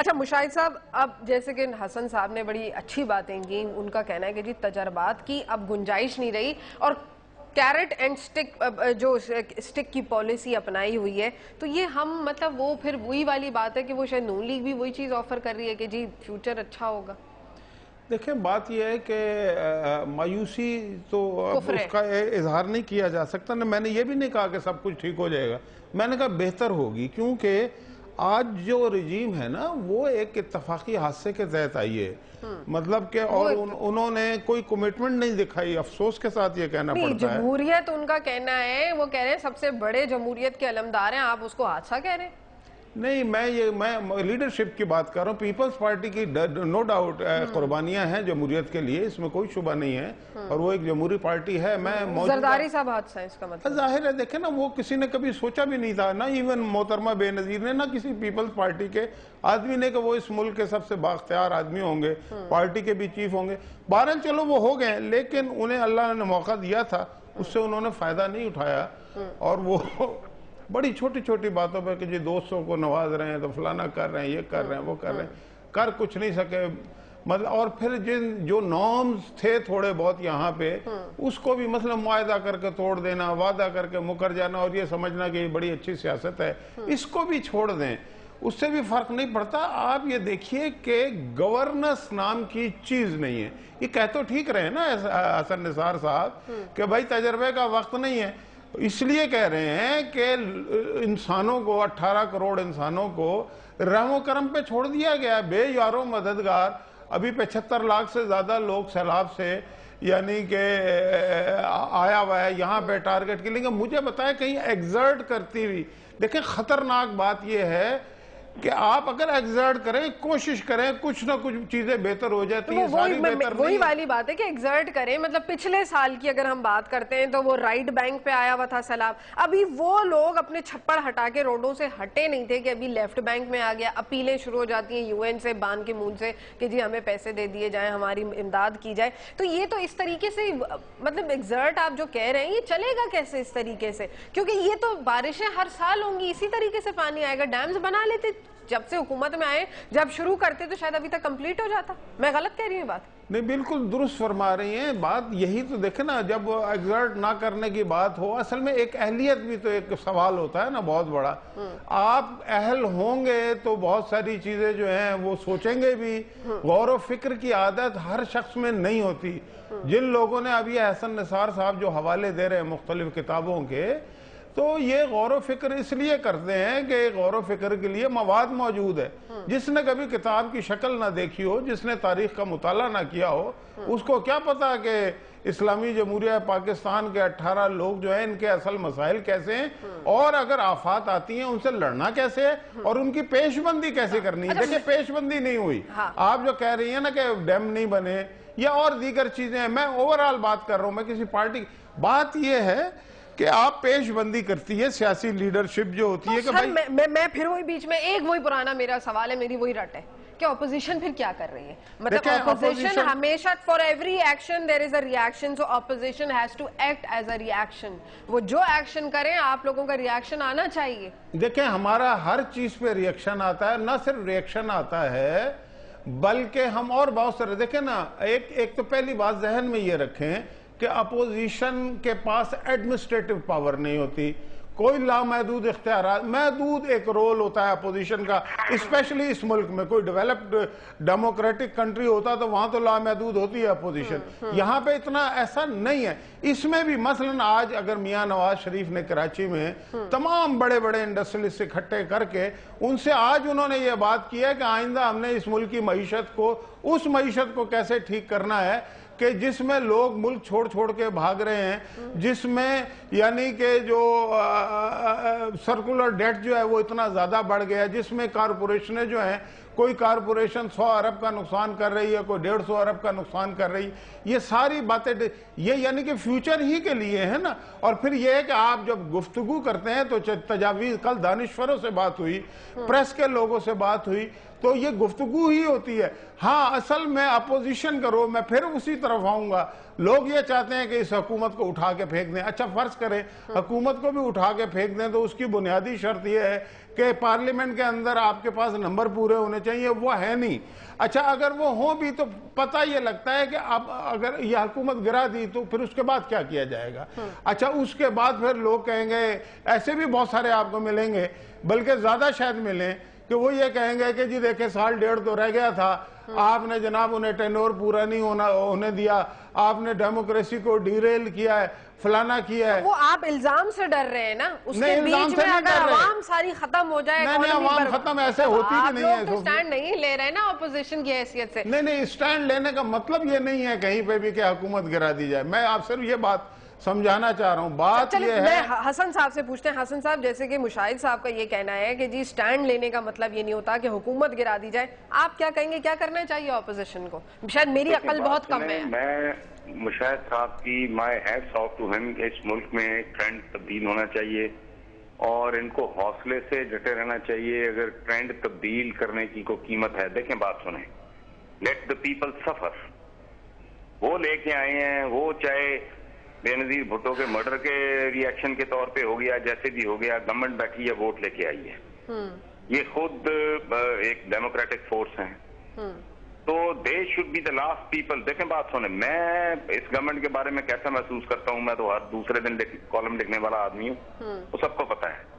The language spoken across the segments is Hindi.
अच्छा मुशाहिद साहब, अब जैसे कि हसन साहब ने बड़ी अच्छी बातें की, उनका कहना है कि जी तजर्बात की अब गुंजाइश नहीं रही और कैरेट एंड स्टिक जो स्टिक की पॉलिसी अपनाई हुई है, तो ये हम मतलब वो फिर वही वाली बात है कि वो शायद नून लीग भी वही चीज़ ऑफर कर रही है कि जी फ्यूचर अच्छा होगा। देखिए बात यह है कि मायूसी तो अब उसका इजहार नहीं किया जा सकता ना। मैंने ये भी नहीं कहा कि सब कुछ ठीक हो जाएगा, मैंने कहा बेहतर होगी, क्योंकि आज जो रजीम है ना वो एक इत्तफाकी हादसे के तहत आई है। मतलब कि और उन्होंने कोई कमिटमेंट नहीं दिखाई। अफसोस के साथ ये कहना पड़ता है। जमहूरियत उनका कहना है, वो कह रहे हैं सबसे बड़े जमहूरियत के अलमदार हैं, आप उसको हादसा कह रहे हैं। नहीं, मैं लीडरशिप की बात कर रहा हूँ। पीपल्स पार्टी की नो डाउट कुर्बानियां हैं जमहूरियत के लिए, इसमें कोई शुबा नहीं है, और वो एक जमहूरी पार्टी है। मैं जरदारी साहब हादसा है इसका मतलब जाहिर है। देखे ना, वो किसी ने कभी सोचा भी नहीं था, ना इवन मोहतरमा बेनजीर ने, ना किसी पीपल्स पार्टी के आदमी ने, कि वो इस मुल्क के सबसे बाख्तियार आदमी होंगे, पार्टी के भी चीफ होंगे। बहरहाल चलो वो हो गए, लेकिन उन्हें अल्लाह ने मौका दिया था, उससे उन्होंने फायदा नहीं उठाया, और वो बड़ी छोटी छोटी बातों पे कि जी दोस्तों को नवाज रहे हैं तो फलाना कर रहे हैं, ये कर रहे हैं, वो कर रहे हैं, कर कुछ नहीं सके। मतलब और फिर जिन जो नॉर्म्स थे थोड़े बहुत यहाँ पे, उसको भी मतलब मुआहदा करके तोड़ देना, वादा करके मुकर जाना, और ये समझना कि ये बड़ी अच्छी सियासत है, इसको भी छोड़ दें, उससे भी फर्क नहीं पड़ता। आप ये देखिए कि गवर्नेंस नाम की चीज नहीं है। ये कह तो ठीक रहे ना हसन निसार साहब कि भाई तजर्बे का वक्त नहीं है, इसलिए कह रहे हैं कि इंसानों को, 18 करोड़ इंसानों को रहमो करम पे छोड़ दिया गया, बेयारो मददगार। अभी 75 लाख से ज्यादा लोग सैलाब से यानी कि आया हुआ है यहाँ पे टारगेट के लिए। मुझे बताया कहीं एग्जर्ट करती हुई, देखिए खतरनाक बात यह है कि आप अगर एग्जर्ट करें, कोशिश करें, कुछ ना कुछ चीजें बेहतर हो जाती है। वही वाली बात है कि एग्जर्ट करें। मतलब पिछले साल की अगर हम बात करते हैं तो वो राइट बैंक पे आया हुआ था सैलाब, अभी वो लोग अपने छप्पड़ हटा के रोडों से हटे नहीं थे कि अभी लेफ्ट बैंक में आ गया। अपीलें शुरू हो जाती हैं यूएन से, बान की मून से, कि जी हमें पैसे दे दिए जाए, हमारी इमदाद की जाए। तो ये तो इस तरीके से मतलब एग्जर्ट आप जो कह रहे हैं, ये चलेगा कैसे इस तरीके से? क्योंकि ये तो बारिशें हर साल होंगी, इसी तरीके से पानी आएगा। डैम्स बना लेते जब से हुकूमत में आए, जब शुरू करते तो शायद अभी तक कंप्लीट हो जाता। मैं गलत कह रही हूँ बात? नहीं, बिल्कुल दुरुस्त फरमा रही हैं बात। यही तो देखे ना, जब एग्जर्ट ना करने की बात हो, असल में एक अहलियत भी तो एक सवाल होता है ना बहुत बड़ा। आप अहल होंगे तो बहुत सारी चीजें जो हैं वो सोचेंगे भी। गौर व फिक्र की आदत हर शख्स में नहीं होती। जिन लोगों ने अभी हसन निसार साहब जो हवाले दे रहे हैं मुख्तलिफ किताबों के, तो ये गौर व फिक्र इसलिए करते हैं कि गौर व फिक्र के लिए मवाद मौजूद है। जिसने कभी किताब की शक्ल ना देखी हो, जिसने तारीख का मुताला ना किया हो, उसको क्या पता कि इस्लामी जमहूरिया पाकिस्तान के 18 लोग जो हैं, इनके असल मसाइल कैसे हैं, और अगर आफात आती हैं उनसे लड़ना कैसे है, और उनकी पेशबंदी कैसे करनी है। देखिए पेशबंदी नहीं हुई। आप जो कह रही है ना कि डैम नहीं बने या और दीगर चीजें हैं, मैं ओवरऑल बात कर रहा हूं, मैं किसी पार्टी की बात यह है कि आप पेशबंदी करती है सियासी लीडरशिप जो होती है कि भाई मैं फिर वही बीच में एक वही पुराना मेरा सवाल है, मेरी वही रट है कि ऑपोजिशन फिर क्या कर रही है? मतलब ऑपोजिशन हमेशा for every action there is a reaction, so opposition has to act as a reaction. वो जो एक्शन करें आप लोगों का रिएक्शन आना चाहिए। देखें हमारा हर चीज पे रिएक्शन आता है, ना सिर्फ रिएक्शन आता है बल्कि हम और बहुत सारे देखें ना। एक तो पहली बात जहन में ये रखें कि अपोजिशन के पास एडमिनिस्ट्रेटिव पावर नहीं होती, कोई लामहदूद इख्तियार, महदूद एक रोल होता है अपोजिशन का। स्पेशली इस मुल्क में कोई डेवलप्ड डेमोक्रेटिक कंट्री होता तो वहां तो लामहदूद होती है अपोजिशन, यहाँ पे इतना ऐसा नहीं है। इसमें भी मसलन आज अगर मियां नवाज शरीफ ने कराची में तमाम बड़े बड़े इंडस्ट्रियलिस्ट इकट्ठे करके उनसे आज उन्होंने ये बात की है कि आइंदा हमने इस मुल्क की मईशत को, उस मईशत को कैसे ठीक करना है कि जिसमें लोग मुल्क छोड़ छोड़ के भाग रहे हैं, जिसमें यानी कि जो सर्कुलर डेट जो है वो इतना ज्यादा बढ़ गया है, जिसमें कारपोरेशनें जो हैं, कोई कारपोरेशन 100 अरब का नुकसान कर रही है, कोई 150 अरब का नुकसान कर रही है। ये सारी बातें ये यानी कि फ्यूचर ही के लिए है ना। और फिर ये है कि आप जब गुफ्तगू करते हैं तो तजावीज, कल दानिश्वरों से बात हुई, प्रेस के लोगों से बात हुई, तो ये गुफ्तगू ही होती है। हाँ, असल में अपोजिशन करो, मैं फिर उसी तरह तरफ आऊंगा। लोग ये चाहते हैं कि इस हुकूमत को उठा के फेंक दें। अच्छा फर्ज करें हुकूमत को भी उठा के फेंक दें, तो उसकी बुनियादी शर्त यह है कि पार्लियामेंट के अंदर आपके पास नंबर पूरे होने चाहिए, वो है नहीं। अच्छा अगर वो हो भी तो पता ये लगता है कि अब अगर यह हुकूमत गिरा दी तो फिर उसके बाद क्या किया जाएगा। अच्छा उसके बाद फिर लोग कहेंगे, ऐसे भी बहुत सारे आपको मिलेंगे, बल्कि ज्यादा शायद मिलें, कि वो ये कहेंगे कि जी देखे साल डेढ़ तो रह गया था, आपने जनाब उन्हें टेन्योर पूरा नहीं होने दिया, आपने डेमोक्रेसी को डीरेल किया है, फलाना किया है। वो आप इल्जाम से डर रहे हैं ना, उसके बीच में अगर अवाम सारी खत्म हो जाए, नहीं अवाम खत्म ऐसे होती भी नहीं है। तो स्टैंड नहीं ले रहे ना ऑपोजिशन की हैसियत से। नहीं स्टैंड लेने का मतलब ये नहीं है कहीं पे भी कि हुकूमत गिरा दी जाए। मैं आप सिर्फ ये बात समझाना चाह रहा हूँ। बात ये है, हसन साहब से पूछते हैं। हसन साहब, जैसे कि मुशाहिद साहब का ये कहना है कि जी स्टैंड लेने का मतलब ये नहीं होता कि हुकूमत गिरा दी जाए, आप क्या कहेंगे, क्या करना चाहिए ऑपोजिशन को? शायद मेरी अकल बहुत कम है। मैं मुशाहिद साहब की my hats off to him, इस मुल्क में ट्रेंड तब्दील होना चाहिए और इनको हौसले से डटे रहना चाहिए। अगर ट्रेंड तब्दील करने की कोई कीमत है, देखें बात सुने, लेट द पीपल सफर। वो लेके आए हैं, वो चाहे बेनजीर भुट्टो के मर्डर के रिएक्शन के तौर पे हो गया, जैसे भी हो गया, गवर्नमेंट बैठी है, वोट लेके आई है, ये खुद एक डेमोक्रेटिक फोर्स है, तो they should be the last people. देखें बात सुने, मैं इस गवर्नमेंट के बारे में कैसा महसूस करता हूँ, मैं तो हर दूसरे दिन कॉलम लिखने वाला आदमी हूँ, वो सबको पता है,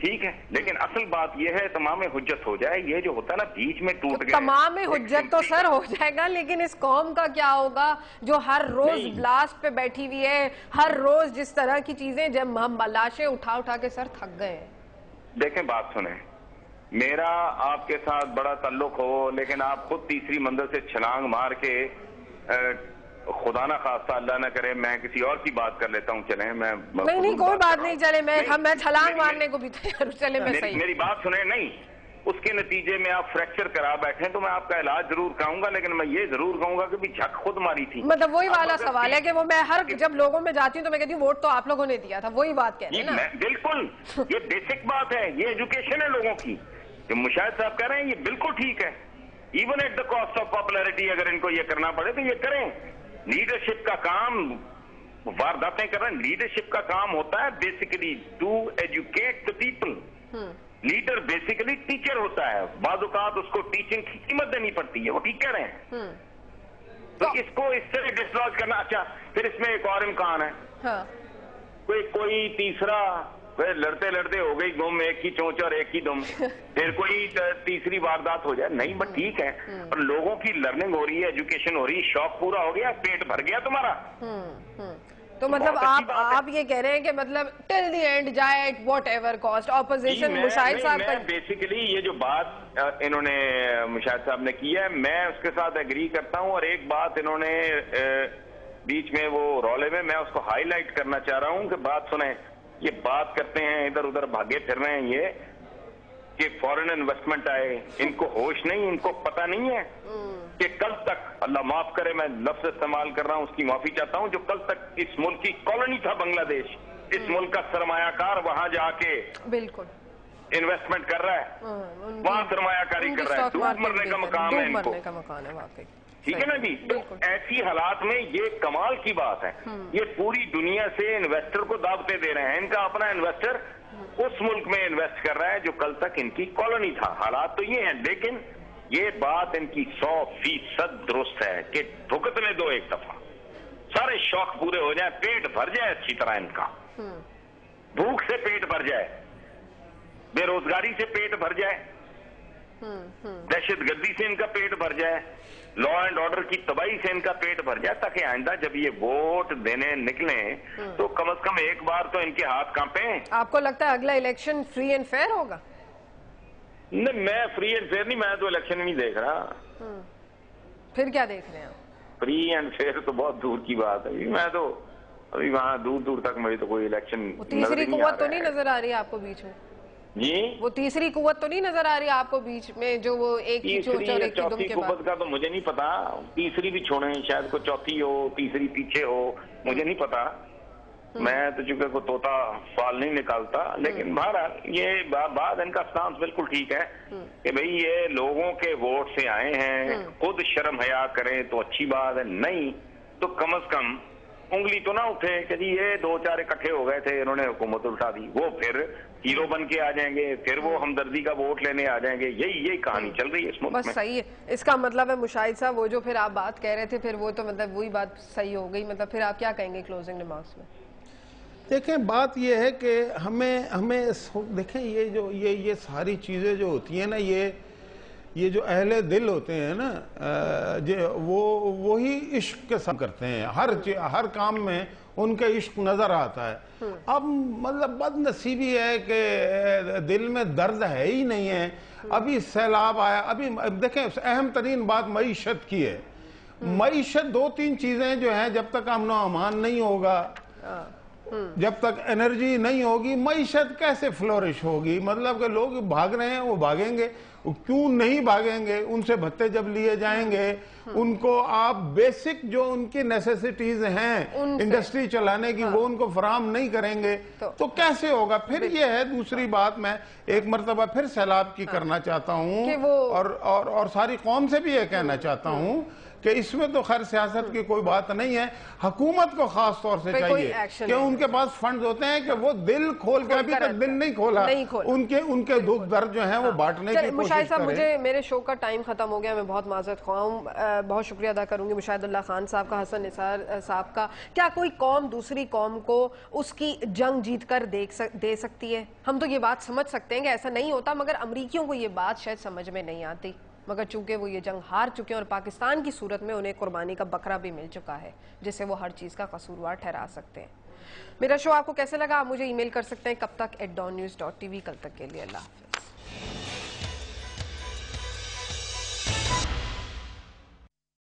ठीक है। लेकिन असल बात यह है तमाम हुज्जत हो जाए, ये जो होता है ना बीच में टूट गया। तमाम हुज्जत तो सर हो जाएगा, लेकिन इस कौम का क्या होगा जो हर रोज ब्लास्ट पे बैठी हुई है, हर रोज जिस तरह की चीजें, जब हम लाशें उठा उठा के सर थक गए हैं। देखें बात सुने, मेरा आपके साथ बड़ा ताल्लुक हो, लेकिन आप खुद तीसरी मंजिल से छलांग मार के खुदा ना खास्ता अल्लाह ना करे मैं किसी और की बात कर लेता हूँ, चले मैं नहीं कोई बात नहीं, चले मैं छलांग मारने को भी तैयार हूँ, चले मैं सही। मेरी बात सुने, नहीं उसके नतीजे में आप फ्रैक्चर करा बैठे तो मैं आपका इलाज जरूर कराऊंगा, लेकिन मैं ये जरूर कहूंगा कि भी झक खुद मारी थी। मतलब वही वाला सवाल है कि वो मैं हर जब लोगों में जाती हूँ तो मैं कहती हूँ वोट तो आप लोगों ने दिया था, वही बात कह रहे हैं ना। बिल्कुल, ये बेसिक बात है, ये एजुकेशन है लोगों की। जो मुशाहिद साहब कह रहे हैं ये बिल्कुल ठीक है, even at the cost of popularity अगर इनको ये करना पड़े तो ये करें। लीडरशिप का काम वारदातें कर रहे हैं, लीडरशिप का काम होता है basically to educate the people. Leader basically teacher होता है, बाज़ औक़ात उसको टीचिंग की कीमत देनी पड़ती है, वो ठीक कह रहे हैं। तो इसको इससे डिस्ट्रॉय करना, अच्छा फिर इसमें एक और इम्कान है, हाँ। कोई तीसरा लड़ते लड़ते हो गई गुम, एक की चोंच और एक की दुम, फिर कोई तीसरी वारदात हो जाए, नहीं बट ठीक है, और लोगों की लर्निंग हो रही है, एजुकेशन हो रही है, शौक पूरा हो गया, पेट भर गया तुम्हारा। तो मतलब आप ये कह रहे हैं कि मतलब टिल द एंड जाए at whatever cost. Opposition Mushahid sahab का बेसिकली ये जो बात इन्होंने मुशाहिद साहब ने की है, मैं उसके साथ एग्री करता हूं, और एक बात इन्होंने बीच में वो रौले में, मैं उसको हाईलाइट करना चाह रहा हूं कि बात सुने, ये बात करते हैं इधर उधर भागे फिर रहे हैं ये कि फॉरेन इन्वेस्टमेंट आए, इनको होश नहीं, इनको पता नहीं है कि कल तक, अल्लाह माफ करे मैं लफ्ज इस्तेमाल कर रहा हूं, उसकी माफी चाहता हूं, जो कल तक इस मुल्क की कॉलोनी था बांग्लादेश, इस मुल्क का सरमायाकार वहां जाके बिल्कुल इन्वेस्टमेंट कर रहा है, वहां सरमायाकारी कर रहा है, डूब मरने का मकाम है इनको, ठीक है ना जी। तो ऐसी हालात में ये कमाल की बात है, ये पूरी दुनिया से इन्वेस्टर को दावतें दे रहे हैं, इनका अपना इन्वेस्टर उस मुल्क में इन्वेस्ट कर रहा है जो कल तक इनकी कॉलोनी था। हालात तो ये हैं, लेकिन ये बात इनकी 100% दुरुस्त है कि भुगतने दो एक दफा, सारे शौक पूरे हो जाए, पेट भर जाए अच्छी तरह इनका, भूख से पेट भर जाए, बेरोजगारी से पेट भर जाए, दहशतगर्दी से इनका पेट भर जाए, लॉ एंड ऑर्डर की तबाही से इनका पेट भर जाए, ताकि आइंदा जब ये वोट देने निकले तो कम से कम एक बार तो इनके हाथ कांपे। आपको लगता है अगला इलेक्शन फ्री एंड फेयर होगा? नहीं, मैं फ्री एंड फेयर नहीं, मैं तो इलेक्शन नहीं देख रहा। फिर क्या देख रहे हैं? फ्री एंड फेयर तो बहुत दूर की बात है, मैं तो अभी वहां दूर दूर तक मेरी तो कोई इलेक्शन, तीसरी कुव्वत तो नहीं नजर आ रही है आपको बीच में जी? वो तीसरी कुव्वत तो नहीं नजर आ रही आपको बीच में, जो वो एक की चोंच और एक की दुम के बाद? कुव्वत का तो मुझे नहीं पता, तीसरी भी छोड़े, शायद कोई चौथी हो, तीसरी पीछे हो, मुझे नहीं पता, मैं तो चूंकि को तोता फाल नहीं निकालता, लेकिन बहरहाल ये बात इनका स्टांस बिल्कुल ठीक है कि भाई ये लोगों के वोट से आए हैं, खुद शर्म हया करें तो अच्छी बात है, नहीं तो कम से कम उंगली तो ना उठे कि जी ये 2-4 इकट्ठे हो गए थे, इन्होंने हुकूमत उल्टा दी, वो फिर हीरो बन के आ जाएंगे, फिर वो हमदर्दी का वोट लेने आ जाएंगे। यही कहानी चल रही है इस मुल्क में। बस सही है, इसका मतलब है मुशाहिद साहब वो जो फिर आप बात कह रहे थे फिर वो तो मतलब वही बात सही हो गई। मतलब फिर आप क्या कहेंगे क्लोजिंग रिमार्क्स में? देखें, बात ये है कि हमें देखें, ये सारी चीज़ें जो होती हैं ना, ये जो अहले दिल होते हैं ना, वो ही इश्क के साथ करते हैं, हर काम में उनके इश्क नजर आता है। अब मतलब बदनसीबी है कि दिल में दर्द है ही नहीं है। अभी सैलाब आया, अभी देखें अहम तरीन बात मईशत की है। मईशत 2-3 चीजें जो हैं, जब तक अमन अमान नहीं होगा, जब तक एनर्जी नहीं होगी, मईशत कैसे फ्लोरिश होगी? मतलब कि लोग भाग रहे हैं, वो भागेंगे, क्यों नहीं भागेंगे? उनसे भत्ते जब लिए जाएंगे, उनको आप बेसिक जो उनकी नेसेसिटीज हैं इंडस्ट्री चलाने की, वो उनको फराहम नहीं करेंगे तो कैसे होगा? फिर ये है दूसरी बात, मैं एक मरतबा फिर सैलाब की करना चाहता हूँ और सारी कौम से भी ये कहना चाहता हूँ कि इसमें तो खैर सियासत की कोई बात नहीं है। हुकूमत को खास तौर से चाहिए कि उनके पास फंड होते हैं कि वो दिल खोल के, अभी तक दिल नहीं खोला, उनके दुख दर्द जो हैं वो बांटने की कोशिश करें। मुझे मेरे शो का टाइम खत्म हो गया, मैं बहुत माजरत ख्वाह हूं। बहुत शुक्रिया अदा करूंगी मुशाहिदुल्लाह खान साहब का, हसन निसार साहब का। क्या कोई कौम दूसरी कौम को उसकी जंग जीत कर दे सकती है? हम तो ये बात समझ सकते हैं कि ऐसा नहीं होता, मगर अमरीकियों को ये बात शायद समझ में नहीं आती। मगर चूंकि वो ये जंग हार चुके हैं और पाकिस्तान की सूरत में उन्हें कुर्बानी का बकरा भी मिल चुका है, जिसे वो हर चीज का कसूरवार ठहरा सकते हैं। मेरा शो आपको कैसे लगा? आप मुझे ईमेल कर सकते हैं कब तक @dawnnews.tv। कल तक के लिए अल्लाह हाफ़िज़।